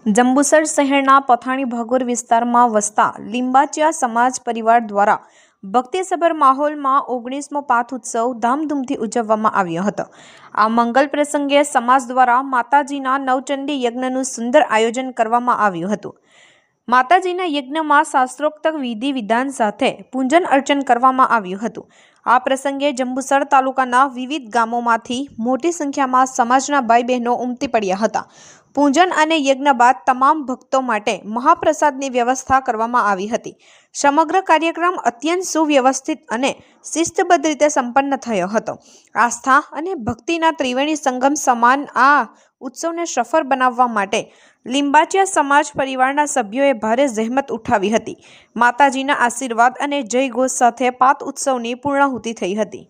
જંબુસર શહેરના પથાણી ભાગોર વિસ્તારમાં વસતા લિંબાચિયા સમાજ પરિવાર દ્વારા ભક્તિસભર માહોલમાં 19મો પાથ ઉત્સવ ધામધૂમથી ઉજવવામાં આવ્યો હતો। આ મંગલ પ્રસંગે સમાજ દ્વારા માતાજીના નવચંડી યજ્ઞનું સુંદર આયોજન કરવામાં આવ્યું હતું। માતાજીના યજ્ઞમાં શાસ્ત્રોક્ત વિધિ વિધાન સાથે પૂજન અર્ચન કરવામાં આવ્યું હતું। આ પ્રસંગે જંબુસર તાલુકાના વિવિધ ગામોમાંથી મોટી સંખ્યામાં સમાજના ભાઈ બહેનો ઉમટી પડ્યા હતા। પૂજન અને યજ્ઞ બાદ તમામ ભક્તો માટે મહાપ્રસાદની વ્યવસ્થા કરવામાં આવી હતી। સમગ્ર કાર્યક્રમ અત્યંત સુવ્યવસ્થિત અને શિસ્તબદ્ધ રીતે સંપન્ન થયો હતો। આસ્થા અને ભક્તિના ત્રિવેણી સંગમ સમાન આ ઉત્સવને સફળ બનાવવા માટે લિંબાચિયા સમાજ પરિવારના સભ્યોએ ભારે જહેમત ઉઠાવી હતી। માતાજીના આશીર્વાદ અને જય ઘોષ સાથે પાથ ઉત્સવની પૂર્ણાહુતિ થઈ હતી।